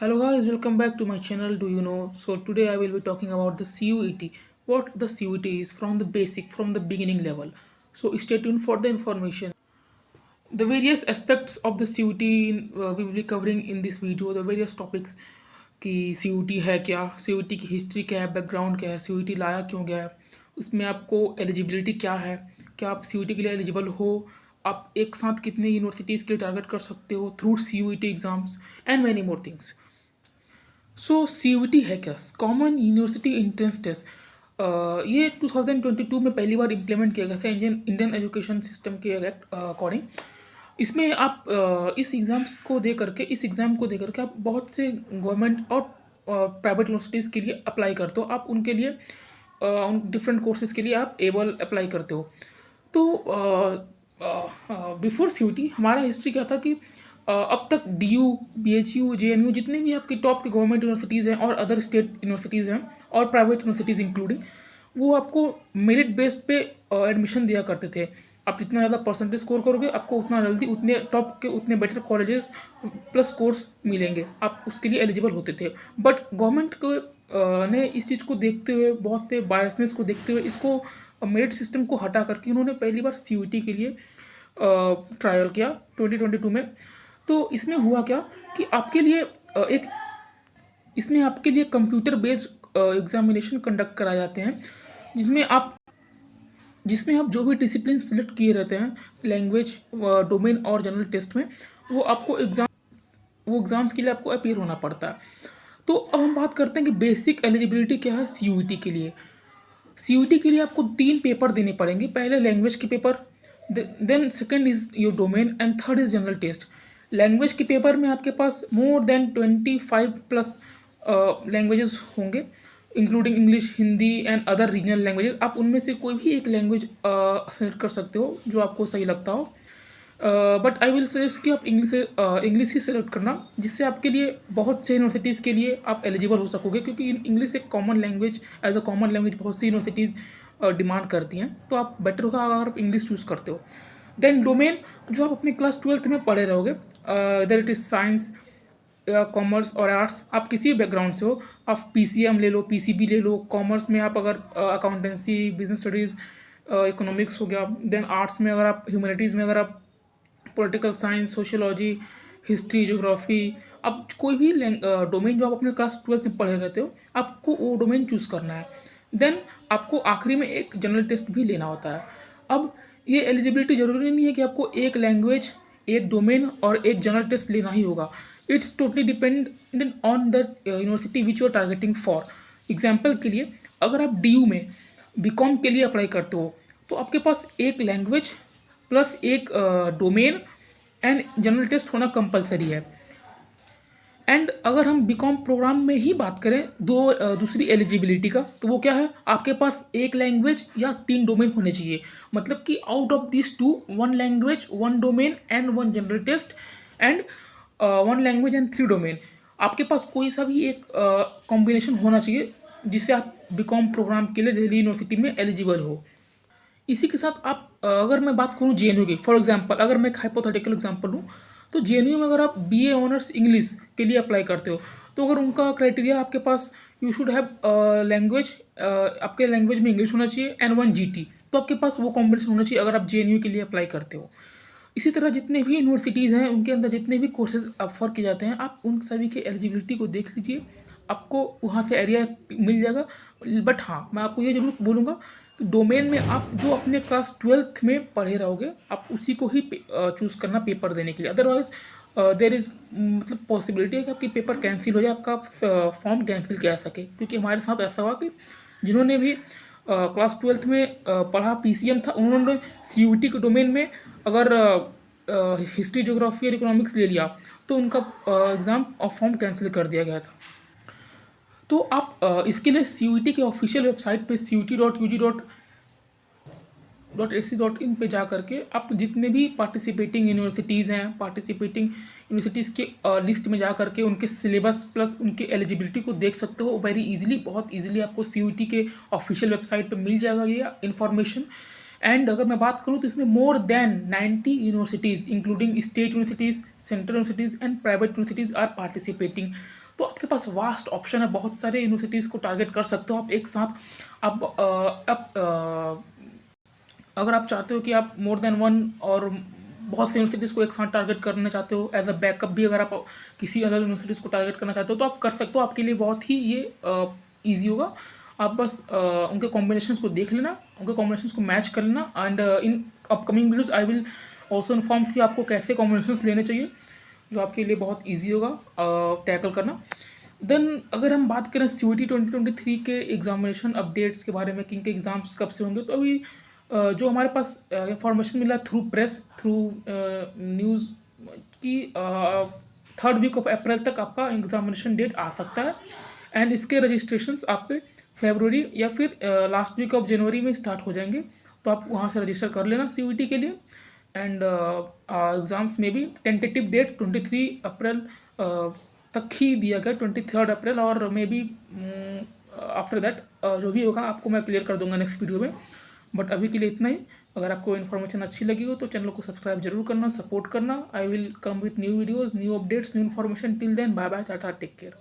Hello guys, welcome back to my channel. Do you know? So today I will be talking about the CUET. What the CUET is from the basic, from the beginning level. So stay tuned for the information. The various aspects of the CUET we will be covering in this video. The various topics कि CUET है क्या, CUET की history क्या है, background क्या है, CUET लाया क्यों गया है, उसमें आपको एलिजिबिलिटी क्या है, क्या आप CUET के लिए एलिजिबल हो, आप एक साथ कितने यूनिवर्सिटीज़ के लिए टारगेट कर सकते हो through CUET exams and many more things. So CUET है क्या? Common university entrance test. ये 2022 में पहली बार इम्प्लीमेंट किया गया था इंडियन इंडियन एजुकेशन सिस्टम के अकॉर्डिंग. इसमें आप इस एग्ज़ाम को दे करके आप बहुत से गवर्नमेंट और प्राइवेट यूनिवर्सिटीज़ के लिए अप्लाई करते हो. आप उनके लिए उन डिफरेंट कोर्सेज़ के लिए आप एबल अप्लाई करते हो. तो बिफोर CUET हमारा हिस्ट्री क्या था कि अब तक DU, BHU, JNU जितने भी आपकी टॉप के गवर्नमेंट यूनिवर्सिटीज़ हैं और अदर स्टेट यूनिवर्सिटीज़ हैं और प्राइवेट यूनिवर्सिटीज़ इंक्लूडिंग, वो आपको मेरिट बेस्ड पे एडमिशन दिया करते थे. आप जितना ज़्यादा परसेंटेज स्कोर करोगे आपको उतना जल्दी उतने टॉप के उतने बेटर कॉलेजेस प्लस कोर्स मिलेंगे, आप उसके लिए एलिजिबल होते थे. बट गवर्नमेंट को ने इस चीज़ को देखते हुए, बहुत से बायसनेस को देखते हुए, इसको मेरिट सिस्टम को हटा करके उन्होंने पहली बार CUET के लिए ट्रायल किया 2022 में. तो इसमें हुआ क्या कि आपके लिए एक इसमें आपके लिए कंप्यूटर बेस्ड एग्जामिनेशन कंडक्ट कराए जाते हैं, जिसमें आप जो भी डिसिप्लिन सिलेक्ट किए रहते हैं लैंग्वेज, डोमेन और जनरल टेस्ट में, वो एग्ज़ाम्स के लिए आपको अपीयर होना पड़ता है. तो अब हम बात करते हैं कि बेसिक एलिजिबिलिटी क्या है CUET के लिए. CUET के लिए आपको 3 पेपर देने पड़ेंगे. पहले लैंग्वेज के paper, then second is your domain and third is general test. Language के पेपर में आपके पास मोर देन 25 प्लस लैंग्वेजेस होंगे, including English, Hindi and other regional languages. आप उनमें से कोई भी एक लैंग्वेज सेलेक्ट कर सकते हो जो आपको सही लगता हो. बट आई विल सजेस्ट कि आप इंग्लिश ही सेलेक्ट करना, जिससे आपके लिए बहुत से यूनिवर्सिटीज़ के लिए आप एलिजिबल हो सकोगे, क्योंकि इंग्लिश एक common language, as a common language बहुत सी यूनिवर्सिटीज़ डिमांड करती हैं. तो आप बेटर होगा अगर आप इंग्लिश चूज़ करते हो. देन डोमेन, जो आप अपने क्लास 12th में पढ़े रहोगे, इधर इट इज़ साइंस, कॉमर्स और आर्ट्स, आप किसी भी बैकग्राउंड से हो, आप PCM ले लो, PCB ले लो. कॉमर्स में आप अगर अकाउंटेंसी, बिजनेस स्टडीज़, इकोनॉमिक्स हो गया. देन आर्ट्स में अगर आप ह्यूमैनिटीज़ में अगर आप political science, sociology, history, geography, अब कोई भी डोमेन जो आप अपने क्लास 12th में पढ़े रहते हो, आपको वो डोमेन चूज़ करना है. देन आपको आखिरी में एक जनरल टेस्ट भी लेना होता है. अब ये एलिजिबिलिटी ज़रूरी नहीं है कि आपको एक लैंग्वेज, एक डोमेन और एक जनरल टेस्ट लेना ही होगा. It's totally dependent on the university which you are targeting for. Example के लिए, अगर आप DU में BCom के लिए अप्लाई करते हो, तो आपके पास एक लैंग्वेज प्लस एक डोमेन एंड जनरल टेस्ट होना कंपलसरी है. एंड अगर हम BCom प्रोग्राम में ही बात करें दूसरी एलिजिबिलिटी का, तो वो क्या है, आपके पास एक लैंग्वेज या 3 डोमेन होने चाहिए. मतलब कि out of this two, 1 language, 1 domain and 1 general test and 1 language and 3 domain. आपके पास कोई सा भी एक कॉम्बिनेशन होना चाहिए जिससे आप BCom प्रोग्राम के लिए दिल्ली यूनिवर्सिटी में एलिजिबल हो. इसी के साथ आप अगर मैं बात करूँ JNU की, फॉर एग्जांपल अगर मैं एक हाइपोथेटिकल एग्जांपल लूँ, तो JNU में अगर आप BA ऑनर्स इंग्लिश के लिए अप्लाई करते हो, तो अगर उनका क्राइटेरिया आपके पास, यू शुड हैव लैंग्वेज, आपके लैंग्वेज में इंग्लिश होना चाहिए एंड 1 GT, तो आपके पास वो कॉम्बिनेशन होना चाहिए अगर आप JNU के लिए अप्लाई करते हो. इसी तरह जितने भी यूनिवर्सिटीज़ हैं उनके अंदर जितने भी कोर्सेज ऑफर किए जाते हैं, आप उन सभी के एलिजिबिलिटी को देख लीजिए, आपको वहाँ से एरिया मिल जाएगा. बट हाँ, मैं आपको ये ज़रूर बोलूँगा कि डोमेन में आप जो अपने क्लास 12th में पढ़े रहोगे, आप उसी को ही चूज़ करना पेपर देने के लिए. अदरवाइज देर इज़ मतलब पॉसिबिलिटी है कि आपकी पेपर कैंसिल हो जाए, आपका फॉर्म कैंसिल किया जा सके. क्योंकि हमारे साथ ऐसा हुआ कि जिन्होंने भी क्लास 12th में पढ़ा, PCM था, उन्होंने CUET के डोमेन में अगर हिस्ट्री, ज्योग्राफी और इकोनॉमिक्स ले लिया, तो उनका एग्ज़ाम और फॉर्म कैंसिल कर दिया गया था. तो आप इसके लिए CUET के ऑफिशियल वेबसाइट पे CUET.ug.ac.in पे जा करके आप जितने भी पार्टिसिपेटिंग यूनिवर्सिटीज़ हैं, पार्टिसिपेटिंग यूनिवर्सिटीज़ के लिस्ट में जा करके उनके सिलेबस प्लस उनके एलिजिबिलिटी को देख सकते हो वेरी इजीली. बहुत इजीली आपको CUET के ऑफिशियल वेबसाइट पे मिल जाएगा ये इन्फॉर्मेशन. एंड अगर मैं बात करूँ तो इसमें more than 90 universities including state universities, central universities and private universities are participating. तो आपके पास वास्ट ऑप्शन है, बहुत सारे यूनिवर्सिटीज़ को टारगेट कर सकते हो आप एक साथ। आप अगर आप चाहते हो कि आप मोर देन वन और बहुत सी यूनिवर्सिटीज़ को एक साथ टारगेट करना चाहते हो, एज अ बैकअप भी अगर आप किसी अलग यूनिवर्सिटीज़ को टारगेट करना चाहते हो तो आप कर सकते हो। आपके लिए बहुत ही ये ईजी होगा। आप बस उनके कॉम्बिनेशंस को देख लेना, उनके कॉम्बिनेशंस को मैच कर लेना, and in upcoming videos I will also inform कि आपको कैसे कॉम्बिनेशंस लेने चाहिए, जो आपके लिए बहुत ईजी होगा टैकल करना। देन अगर हम बात करें CUET 2023 के एग्जामिनेशन अपडेट्स के बारे में कि इनके एग्ज़ाम्स कब से होंगे, तो अभी जो हमारे पास इंफॉर्मेशन मिला थ्रू प्रेस, थ्रू न्यूज़ की 3rd वीक ऑफ अप्रैल तक आपका एग्जामिनेशन डेट आ सकता है। एंड इसके रजिस्ट्रेशंस आपके फरवरी या फिर लास्ट वीक ऑफ जनवरी में स्टार्ट हो जाएंगे, तो आप वहाँ से रजिस्टर कर लेना CUET के लिए। एंड एग्ज़ाम्स में भी टेंटेटिव डेट 23 अप्रैल तक ही दिया गया, 23 अप्रैल, और मे बी आफ्टर दैट जो भी होगा आपको मैं क्लियर कर दूंगा नेक्स्ट वीडियो में। बट अभी के लिए इतना ही। अगर आपको इन्फॉर्मेशन अच्छी लगी हो तो चैनल को सब्सक्राइब जरूर करना, सपोर्ट करना। I will come with new videos, new updates, new information. Till then bye bye, tata, take care.